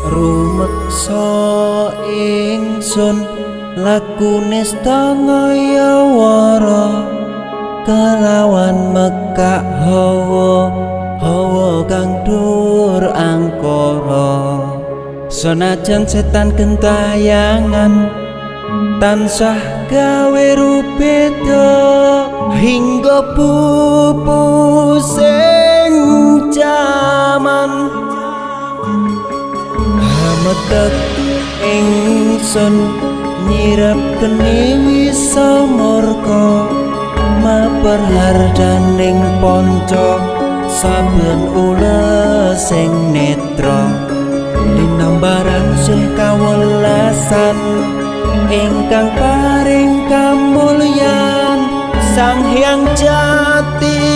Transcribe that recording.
Rumeksa ingsun lakune stangaya wara kelawan mekak hawa kang dur angkara senajan setan gentayangan tansah gawe rupeda hingga pupusing jaman hametek ingsun nyirap geni wisa murka maperhardaning panca saben ula sing netra linambaran sih kawelasan ingkang paring kamulyan Sang Hyang Jati